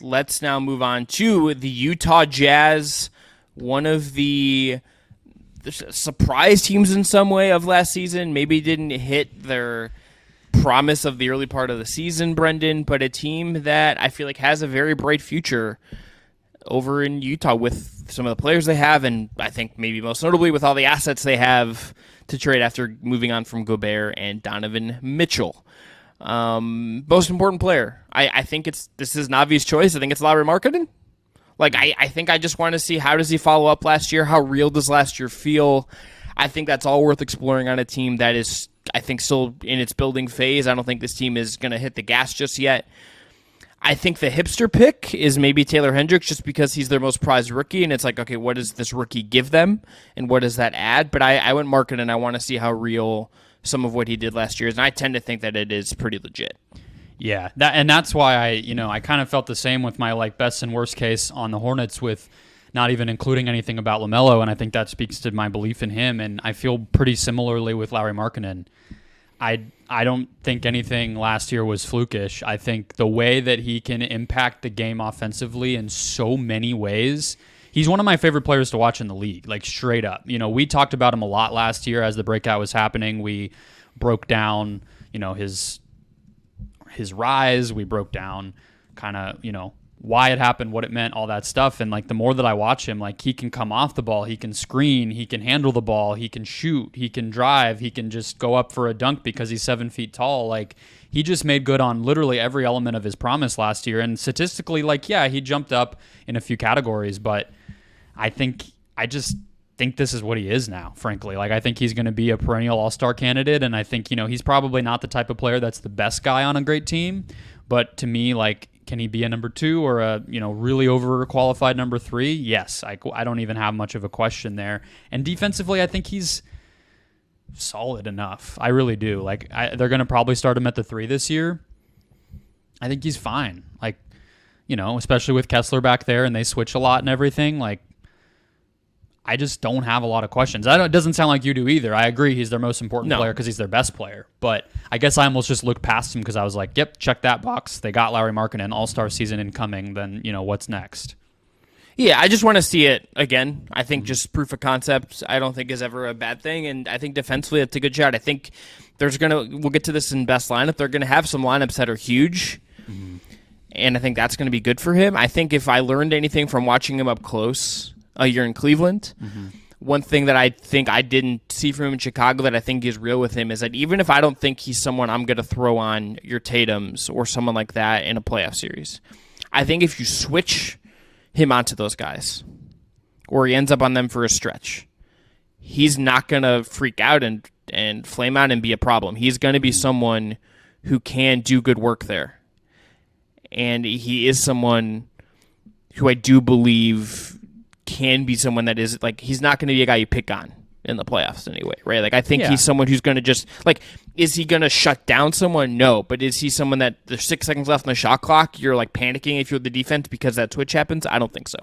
let's now move on to the Utah Jazz, one of the surprise teams in some way of last season. Maybe didn't hit their promise of the early part of the season, Brendon, but a team that I feel like has a very bright future over in Utah with some of the players they have, and I think maybe most notably with all the assets they have to trade after moving on from Gobert and Donovan Mitchell. Most important player. I think this is an obvious choice. I think it's Lauri Markkanen. Like, I think I just want to see how does he follow up last year? How real does last year feel? I think that's all worth exploring on a team that is, I think, still in its building phase. I don't think this team is going to hit the gas just yet. I think the hipster pick is maybe Taylor Hendricks just because he's their most prized rookie, and it's like, okay, what does this rookie give them, and what does that add? But I went Markkanen. I want to see how real some of what he did last year is, and I tend to think that it is pretty legit. Yeah, that's why I kind of felt the same with my like best and worst case on the Hornets with not even including anything about LaMelo, and I think that speaks to my belief in him, and I feel pretty similarly with Lauri Markkanen. I don't think anything last year was flukish. I think the way that he can impact the game offensively in so many ways, he's one of my favorite players to watch in the league, like straight up. You know, we talked about him a lot last year as the breakout was happening. We broke down, his rise. We broke down kind of, why it happened, what it meant, all that stuff. And like the more that I watch him, like he can come off the ball, he can screen, he can handle the ball, he can shoot, he can drive, he can just go up for a dunk because he's 7 feet tall. Like he just made good on literally every element of his promise last year. And statistically, like, yeah, he jumped up in a few categories, but I just think this is what he is now, frankly. Like I think he's going to be a perennial all-star candidate. And I think, he's probably not the type of player that's the best guy on a great team. But to me, like, can he be a number 2 or a really overqualified number 3? Yes, I don't even have much of a question there. And defensively, I think he's solid enough. I really do. Like they're going to probably start him at the 3 this year. I think he's fine. Like especially with Kessler back there, and they switch a lot and everything. Like I just don't have a lot of questions. It doesn't sound like you do either. I agree he's their most important player because he's their best player. But I guess I almost just looked past him because I was like, yep, check that box. They got Lauri Markkanen, all-star season incoming. Then, what's next? Yeah, I just want to see it again. I think just proof of concept I don't think is ever a bad thing. And I think defensively it's a good shot. I think we'll get to this in best lineup. They're going to have some lineups that are huge. Mm-hmm. And I think that's going to be good for him. I think if I learned anything from watching him up close a year in Cleveland. Mm-hmm. One thing that I think I didn't see from him in Chicago that I think is real with him is that even if I don't think he's someone I'm going to throw on your Tatums or someone like that in a playoff series, I think if you switch him onto those guys or he ends up on them for a stretch, he's not going to freak out and flame out and be a problem. He's going to be someone who can do good work there. And he is someone who I do believe can be someone that is like, he's not going to be a guy you pick on in the playoffs anyway, right? Like I think he's someone who's going to just like, is he going to shut down someone? No, but is he someone that there's 6 seconds left on the shot clock, you're like panicking if you're the defense because that switch happens? I don't think so.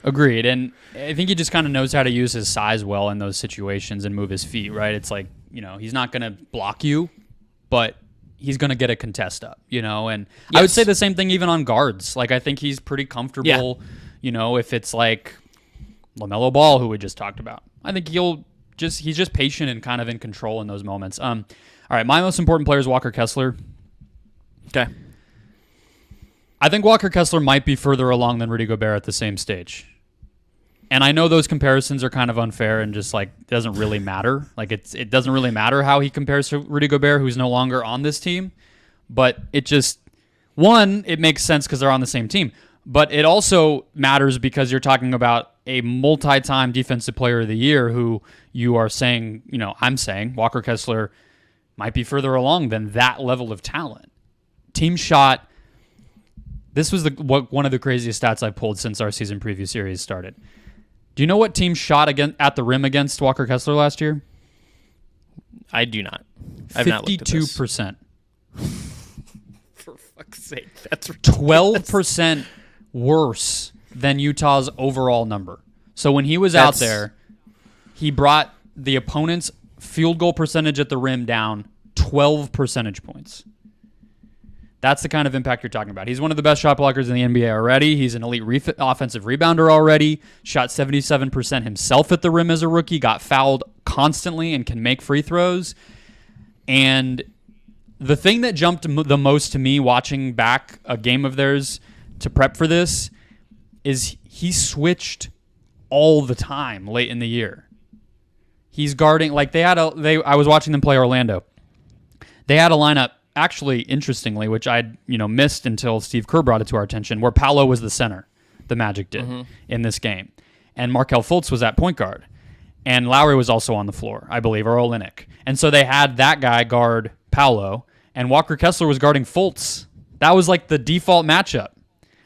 Agreed. And I think he just kind of knows how to use his size well in those situations and move his feet, right? It's like, he's not going to block you, but he's going to get a contest up, and yes. I would say the same thing even on guards. Like I think he's pretty comfortable, if it's like LaMelo Ball, who we just talked about. I think he's just patient and kind of in control in those moments. All right, my most important player is Walker Kessler. Okay. I think Walker Kessler might be further along than Rudy Gobert at the same stage. And I know those comparisons are kind of unfair and just like doesn't really matter. Like it doesn't really matter how he compares to Rudy Gobert, who's no longer on this team. But it just, one, it makes sense because they're on the same team. But it also matters because you're talking about a multi-time defensive player of the year who you are saying, I'm saying Walker Kessler might be further along than that level of talent. Team shot. This was one of the craziest stats I've pulled since our season preview series started. Do you know what team shot at the rim against Walker Kessler last year? I do not. I've not looked at this. 52%. For fuck's sake, that's 12% worse than Utah's overall number. So when he was out there, he brought the opponent's field goal percentage at the rim down 12 percentage points. That's the kind of impact you're talking about. He's one of the best shot blockers in the NBA already. He's an elite offensive rebounder already. Shot 77% himself at the rim as a rookie. Got fouled constantly and can make free throws. And the thing that jumped the most to me watching back a game of theirs to prep for this is he switched all the time late in the year. He's guarding like I was watching them play Orlando. They had a lineup, actually, interestingly, which I'd missed until Steve Kerr brought it to our attention, where Paolo was the center, the Magic did, in this game. And Markelle Fultz was at point guard. And Lauri was also on the floor, I believe, or Olynyk. And so they had that guy guard Paolo, and Walker Kessler was guarding Fultz. That was like the default matchup.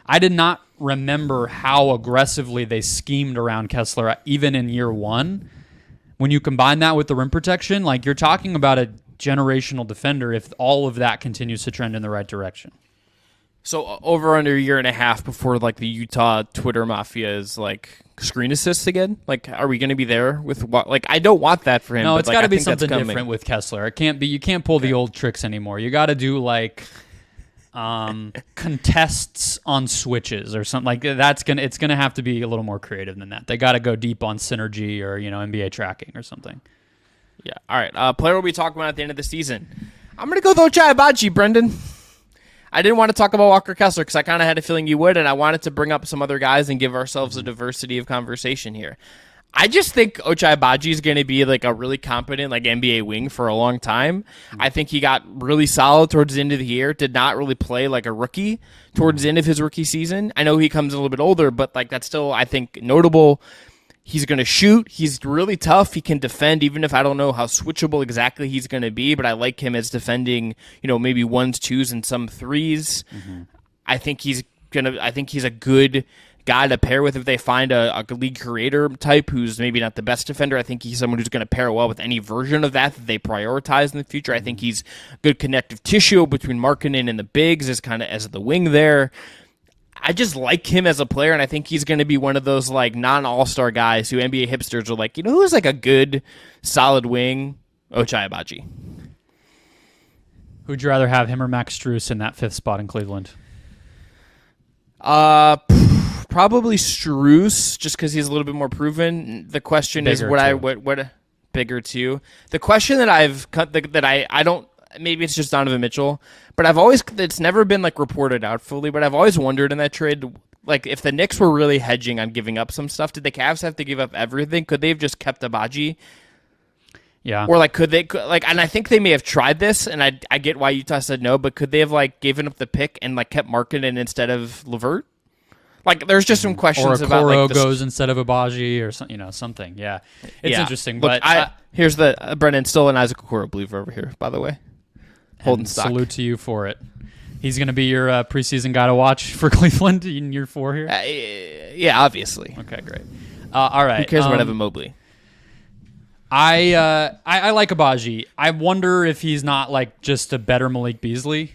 I did not remember how aggressively they schemed around Kessler, even in year one. When you combine that with the rim protection, like you're talking about a generational defender if all of that continues to trend in the right direction. So over under a year and a half before like the Utah Twitter mafia is like screen assists again? Like, are we going to be there with what? Like, I don't want that for him. No, but it's like, got to I be think that's something coming. different with Kessler. It can't be. You can't pull the old tricks anymore. You got to do like contests on switches or something like that's gonna. It's gonna have to be a little more creative than that. They got to go deep on synergy or NBA tracking or something. Yeah. All right. Player we'll be talking about at the end of the season. I'm gonna go with Ochai Agbaji, Brendon. I didn't want to talk about Walker Kessler because I kind of had a feeling you would, and I wanted to bring up some other guys and give ourselves a diversity of conversation here. I just think Ochai Agbaji is going to be like a really competent like NBA wing for a long time. I think he got really solid towards the end of the year. Did not really play like a rookie towards the end of his rookie season. I know he comes a little bit older, but like that's still I think notable. He's going to shoot. He's really tough. He can defend, even if I don't know how switchable exactly he's going to be. But I like him as defending, maybe ones, twos, and some threes. I think he's a good guy to pair with if they find a league creator type who's maybe not the best defender. I think he's someone who's going to pair well with any version of that they prioritize in the future. I think he's good connective tissue between Markkanen and the bigs as the wing there. I just like him as a player, and I think he's going to be one of those like non-all-star guys who NBA hipsters are like, who's like a good, solid wing? Ochai Agbaji. Who'd you rather have, him or Max Strus in that fifth spot in Cleveland? Probably Strus, just because he's a little bit more proven. The question Bigger is, what bigger too? The question that I don't. Maybe it's just Donovan Mitchell, but it's never been like reported out fully, but I've always wondered in that trade, like if the Knicks were really hedging on giving up some stuff, did the Cavs have to give up everything? Could they have just kept Agbaji? Yeah. Or like, and I think they may have tried this, and I get why Utah said no, but could they have like given up the pick and like kept Markkanen instead of LeVert? Like, there's just some questions about Okoro like goes instead of Agbaji or something. Yeah. It's interesting, Look, but here's the Brendon, still an Isaac Okoro believer over here, by the way. Holding stock. Salute to you for it. He's going to be your preseason guy to watch for Cleveland in year 4 here? Yeah, obviously. Okay, great. All right. Who cares about Evan Mobley? I like Agbaji. I wonder if he's not like just a better Malik Beasley.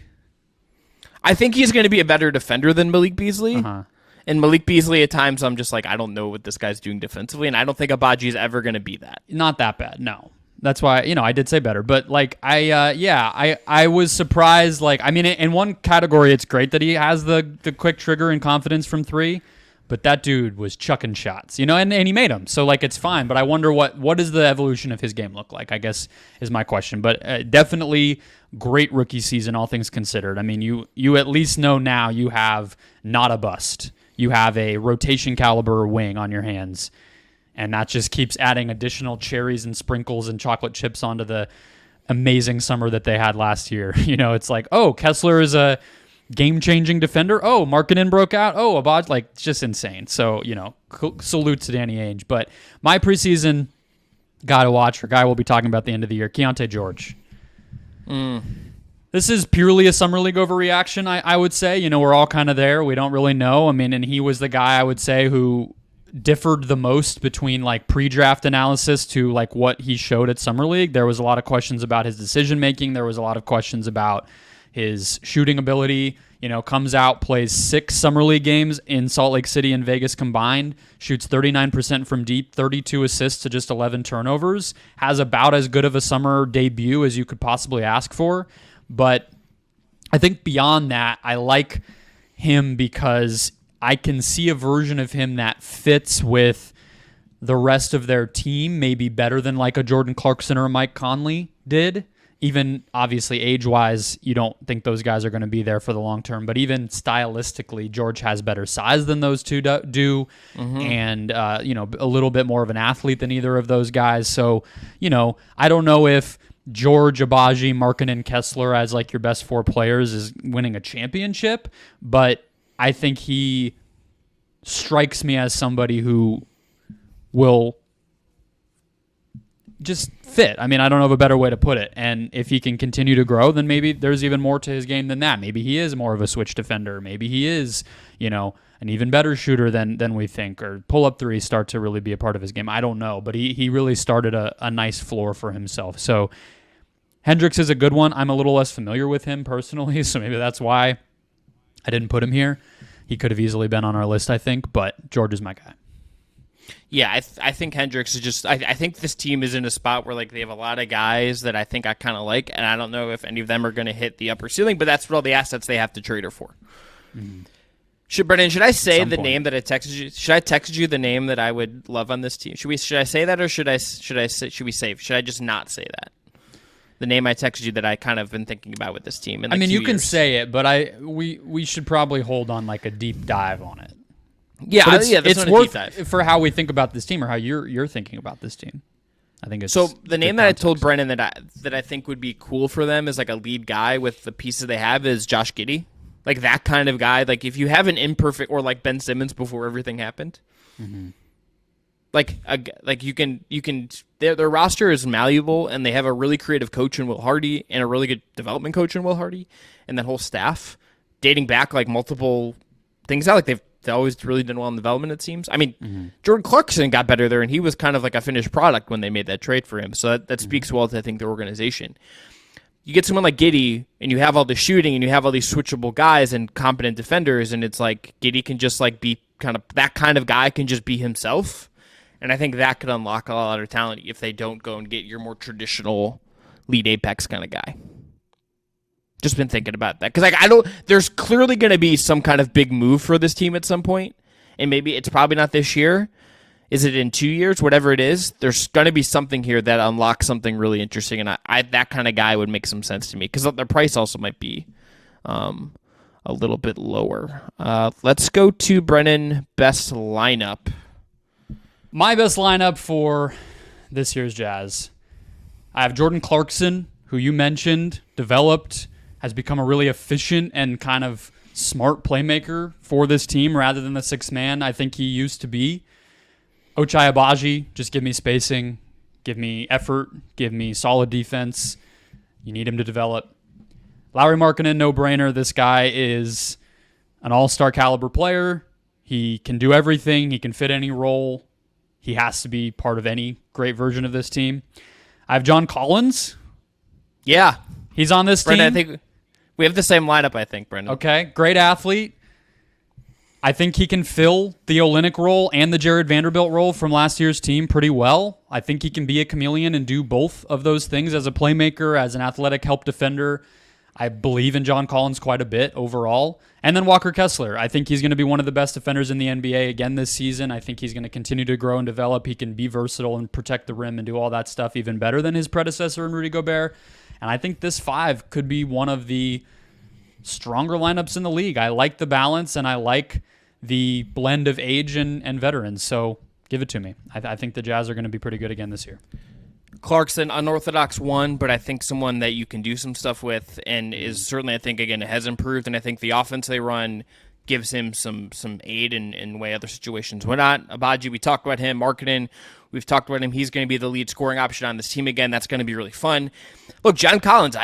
I think he's going to be a better defender than Malik Beasley. Uh-huh. And Malik Beasley, at times, I'm just like, I don't know what this guy's doing defensively, and I don't think Agbaji is ever going to be that. Not that bad, no. That's why, I did say better. But, like, I was surprised. Like, I mean, in one category, it's great that he has the quick trigger and confidence from 3. But that dude was chucking shots, and he made them. So, like, it's fine. But I wonder what does the evolution of his game look like, I guess, is my question. But definitely great rookie season, all things considered. I mean, you at least know now you have not a bust. You have a rotation caliber wing on your hands. And that just keeps adding additional cherries and sprinkles and chocolate chips onto the amazing summer that they had last year. It's like, oh, Kessler is a game-changing defender. Oh, Markkanen broke out. Oh, Agbaji, like, it's just insane. So, salute to Danny Ainge. But my preseason guy to watch, or guy we'll be talking about at the end of the year, Keontae George. This is purely a Summer League overreaction, I would say. We're all kind of there. We don't really know. I mean, and he was the guy, I would say, who differed the most between like pre-draft analysis to like what he showed at Summer League. There was a lot of questions about his decision making. There was a lot of questions about his shooting ability. Comes out, plays 6 Summer League games in Salt Lake City and Vegas combined, shoots 39% from deep, 32 assists to just 11 turnovers, has about as good of a summer debut as you could possibly ask for. But I think beyond that, I like him because I can see a version of him that fits with the rest of their team, maybe better than like a Jordan Clarkson or a Mike Conley did. Even obviously age-wise, you don't think those guys are going to be there for the long term. But even stylistically, George has better size than those two do, and a little bit more of an athlete than either of those guys. So, I don't know if George, Abaji, Markkanen, Kessler as like your best 4 players is winning a championship, but I think he strikes me as somebody who will just fit. I mean, I don't know of a better way to put it. And if he can continue to grow, then maybe there's even more to his game than that. Maybe he is more of a switch defender. Maybe he is, an even better shooter than we think, or pull-up threes start to really be a part of his game. I don't know, but he really started a nice floor for himself. So Hendricks is a good one. I'm a little less familiar with him personally, so maybe that's why I didn't put him here. He could have easily been on our list, I think, but George is my guy. Yeah, I think Hendricks is just. I think this team is in a spot where like they have a lot of guys that I think I kind of like, and I don't know if any of them are going to hit the upper ceiling. But that's what all the assets they have to trade her for. Mm-hmm. Brendon, should I say the name that I texted you? Should I text you the name that I would love on this team? Should I say that, or should we save? Should I just not say that? The name I texted you that I kind of been thinking about with this team. I mean, you can say it, but we should probably hold on like a deep dive on it. Yeah, it's worth for how we think about this team, or how you're thinking about this team. I think it's so. The name that I told Brendon that I think would be cool for them as like a lead guy with the pieces they have is Josh Giddey, like that kind of guy. Like if you have an imperfect, or like Ben Simmons before everything happened, like you can their roster is malleable, and they have a really creative coach in Will Hardy and a really good development coach in Will Hardy, and that whole staff dating back like multiple things out. Like they always really done well in development, it seems. I mean, Jordan Clarkson got better there, and he was kind of like a finished product when they made that trade for him. So that speaks well to, I think, the organization. You get someone like Giddey, and you have all the shooting, and you have all these switchable guys and competent defenders, and it's like Giddey can just like be kind of that kind of guy, can just be himself. And I think that could unlock a lot of talent if they don't go and get your more traditional lead apex kind of guy. Just been thinking about that because there's clearly going to be some kind of big move for this team at some point, and maybe it's probably not this year. Is it in 2 years? Whatever it is, there's going to be something here that unlocks something really interesting, and I that kind of guy would make some sense to me because their price also might be a little bit lower. Let's go to Brendon, best lineup. My best lineup for this year's Jazz. I have Jordan Clarkson, who you mentioned, developed, has become a really efficient and kind of smart playmaker for this team rather than the sixth man I think he used to be. Ochai Agbaji, just give me spacing, give me effort, give me solid defense. You need him to develop. Lauri Markkanen, no-brainer. This guy is an all-star caliber player. He can do everything. He can fit any role. He has to be part of any great version of this team. I have John Collins. Yeah. He's on this team. I think we have the same lineup, I think, Brendon. Okay, great athlete. I think he can fill the Olynyk role and the Jared Vanderbilt role from last year's team pretty well. I think he can be a chameleon and do both of those things as a playmaker, as an athletic help defender. I believe in John Collins quite a bit overall. And then Walker Kessler. I think he's going to be one of the best defenders in the NBA again this season. I think he's going to continue to grow and develop. He can be versatile and protect the rim and do all that stuff even better than his predecessor in Rudy Gobert. And I think this 5 could be one of the stronger lineups in the league. I like the balance, and I like the blend of age and veterans. So give it to me. I think the Jazz are going to be pretty good again this year. Clarkson, unorthodox one, but I think someone that you can do some stuff with, and is certainly, I think, again, has improved. And I think the offense they run gives him some aid in way other situations were not. Agbaji, we talked about him. Markkanen, we've talked about him. He's going to be the lead scoring option on this team again. That's going to be really fun. Look, John Collins,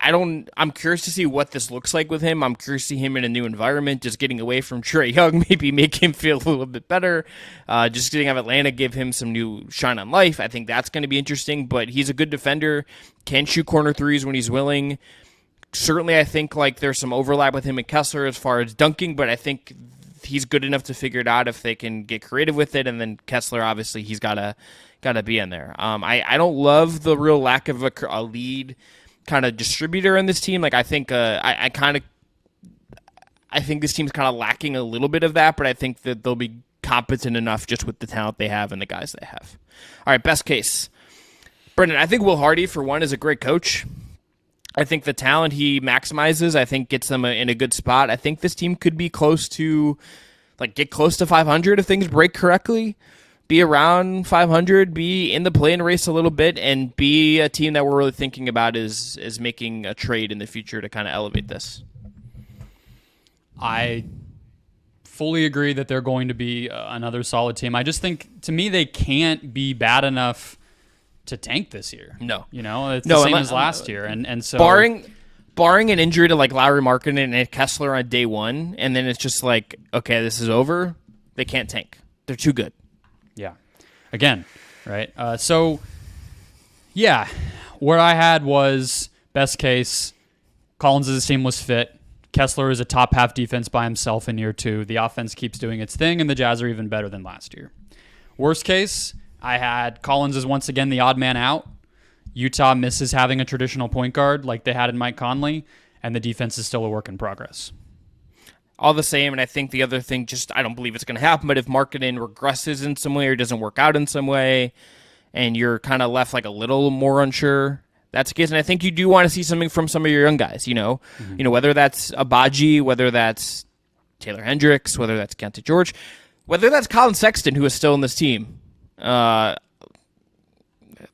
I'm curious to see what this looks like with him. I'm curious to see him in a new environment, just getting away from Trae Young, maybe make him feel a little bit better. Just getting out of Atlanta, give him some new shine on life. I think that's going to be interesting, but he's a good defender, can shoot corner threes when he's willing. Certainly, I think like there's some overlap with him and Kessler as far as dunking, but I think he's good enough to figure it out if they can get creative with it. And then Kessler, obviously, he's got to be in there. I don't love the real lack of a lead kind of distributor in this team. Like I think I think this team's kind of lacking a little bit of that, but I think that they'll be competent enough just with the talent they have and the guys they have. All right, best case. Brendon, I think Will Hardy, for one, is a great coach. I think the talent he maximizes, I think, gets them in a good spot. I think this team could be close to, get close to 500 if things break correctly, be around 500, be in the play-in race a little bit, and be a team that we're really thinking about is making a trade in the future to kind of elevate this. I fully agree that they're going to be another solid team. I just think, to me, they can't be bad enough to tank this year. No. It's the same as last year. And so barring an injury to Lauri Markkanen and Kessler on day one, and then it's just okay, this is over, they can't tank. They're too good. Yeah. Again, right? Where I had was best case, Collins' seamless fit. Kessler is a top half defense by himself in year 2. The offense keeps doing its thing, and the Jazz are even better than last year. Worst case, I had Collins is once again the odd man out. Utah misses having a traditional point guard like they had in Mike Conley, and the defense is still a work in progress. All the same, and I think the other thing, I don't believe it's going to happen, but if Markkanen regresses in some way or doesn't work out in some way, and you're kind of left a little more unsure, that's the case. And I think you do want to see something from some of your young guys, whether that's Abaji, whether that's Taylor Hendricks, whether that's Keontae George, whether that's Colin Sexton, who is still in this team. They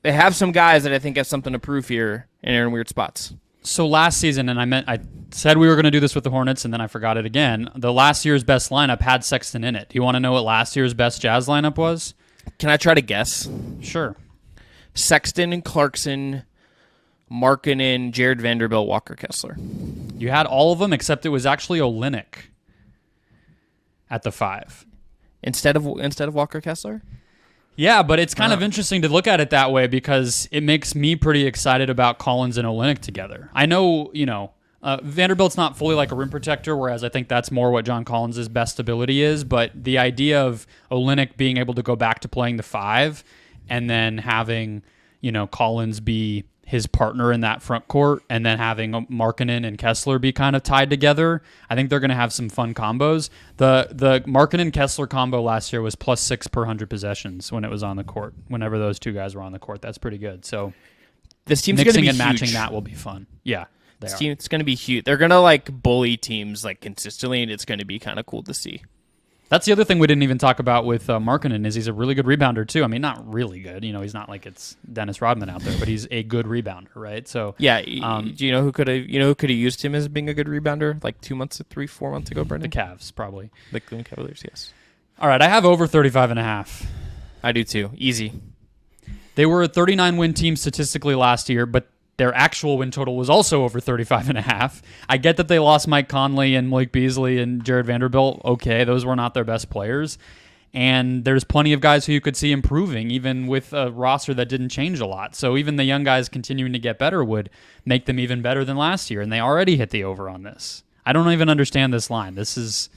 have some guys that I think have something to prove here and are in weird spots. So last season, and I said we were going to do this with the Hornets, and then I forgot it again. The last year's best lineup had Sexton in it. Do you want to know what last year's best Jazz lineup was? Can I try to guess? Sure. Sexton and Clarkson, Markkanen, Jared Vanderbilt, Walker Kessler. You had all of them, except it was actually Olynyk at the 5. Instead of Walker Kessler? Yeah, but it's kind of interesting to look at it that way because it makes me pretty excited about Collins and Olynyk together. I know, Vanderbilt's not fully like a rim protector, whereas I think that's more what John Collins' best ability is, but the idea of Olynyk being able to go back to playing the 5 and then having, Collins be his partner in that front court and then having Markkanen and Kessler be kind of tied together, I think they're going to have some fun combos. The Markkanen-Kessler combo last year was +6 per 100 possessions when it was on the court, whenever those two guys were on the court. That's pretty good. So this team's going to be mixing and huge. Matching that will be fun. Yeah, this team, it's going to be huge. They're going to bully teams consistently, and it's going to be kind of cool to see. That's the other thing we didn't even talk about with Markkanen is he's a really good rebounder too. I mean, not really good. He's not like it's Dennis Rodman out there, but he's a good rebounder, right? So yeah. Do you know who could have used him as being a good rebounder 4 months ago, Brendon? The Cavs, probably. The Cleveland Cavaliers, yes. All right, I have over 35.5. I do too. Easy. They were a 39-win team statistically last year, but their actual win total was also over 35.5. I get that they lost Mike Conley and Malik Beasley and Jared Vanderbilt. Okay, those were not their best players. And there's plenty of guys who you could see improving, even with a roster that didn't change a lot. So even the young guys continuing to get better would make them even better than last year. And they already hit the over on this. I don't even understand this line. This is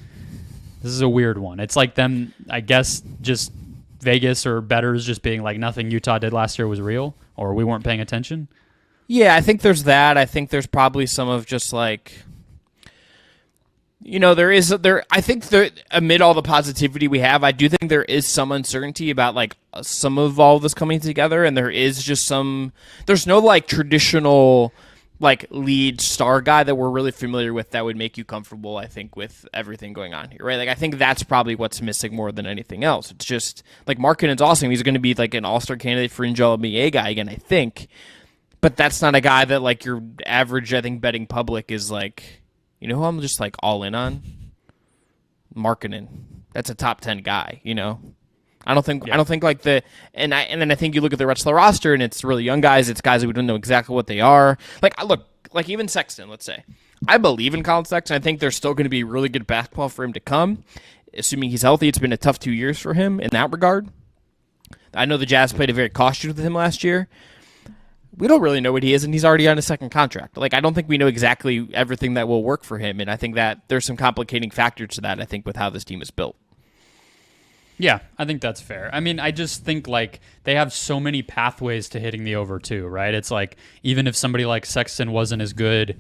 a weird one. It's like them, I guess, just Vegas or bettors just being like nothing Utah did last year was real, or we weren't paying attention. Yeah, I think there's that. I think there's probably some of just I think amid all the positivity we have, I do think there is some uncertainty about some of all this coming together, and there is just there's no traditional lead star guy that we're really familiar with that would make you comfortable, I think, with everything going on here, right? I think that's probably what's missing more than anything else. It's just Markkanen's awesome. He's going to be an all-star candidate for NBA guy again, I think. But that's not a guy that your average, I think, betting public is who I'm just all in on? Markkanen. That's a top 10 guy, I don't think and then I think you look at the rest of the roster and it's really young guys, it's guys that we don't know exactly what they are. Even Sexton, let's say. I believe in Colin Sexton. I think there's still going to be really good basketball for him to come, assuming he's healthy. It's been a tough 2 years for him in that regard. I know the Jazz played a very cautious with him last year. We don't really know what he is, and he's already on a second contract. I don't think we know exactly everything that will work for him, and I think that there's some complicating factors to that, I think, with how this team is built. Yeah, I think that's fair. I mean, I just think like they have so many pathways to hitting the over too, right? It's like even if somebody like Sexton wasn't as good,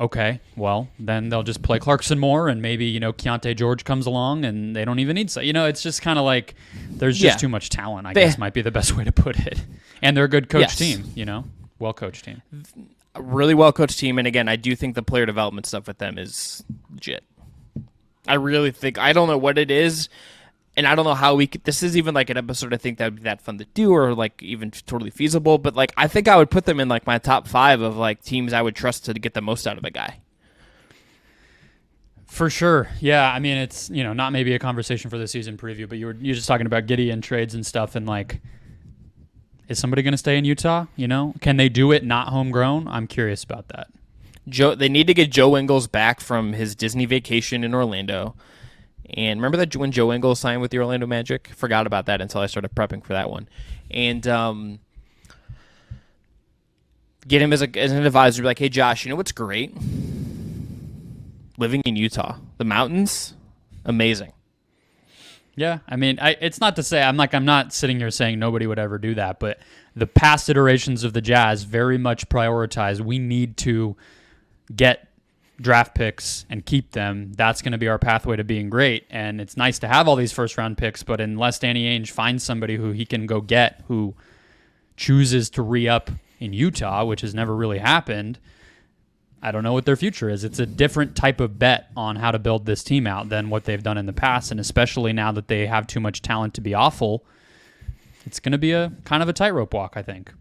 okay, well, then they'll just play Clarkson more and maybe, Keontae George comes along and they don't even need it's just kind of like there's just too much talent, I guess might be the best way to put it. And they're a good coach team, well-coached team. A really well-coached team, and again, I do think the player development stuff with them is legit. I really think, I don't know what it is, and I don't know how we could, this is even like an episode I think that would be that fun to do or like even totally feasible, but like I think I would put them in like my top 5 of like teams I would trust to get the most out of a guy. For sure. Yeah, I mean, it's, not maybe a conversation for the season preview, but you're just talking about Gideon trades and stuff, and like, is somebody going to stay in Utah? Can they do it not homegrown? I'm curious about that. They need to get Joe Ingles back from his Disney vacation in Orlando. And remember that when Joe Ingles signed with the Orlando Magic? Forgot about that until I started prepping for that one. And get him as an advisor. Be like, hey, Josh, you know what's great? Living in Utah. The mountains, amazing. Yeah, I mean, it's not to say I'm not sitting here saying nobody would ever do that, but the past iterations of the Jazz very much prioritize we need to get draft picks and keep them. That's going to be our pathway to being great. And it's nice to have all these first round picks, but unless Danny Ainge finds somebody who he can go get who chooses to re-up in Utah, which has never really happened, I don't know what their future is. It's a different type of bet on how to build this team out than what they've done in the past. And especially now that they have too much talent to be awful, it's going to be a kind of a tightrope walk, I think.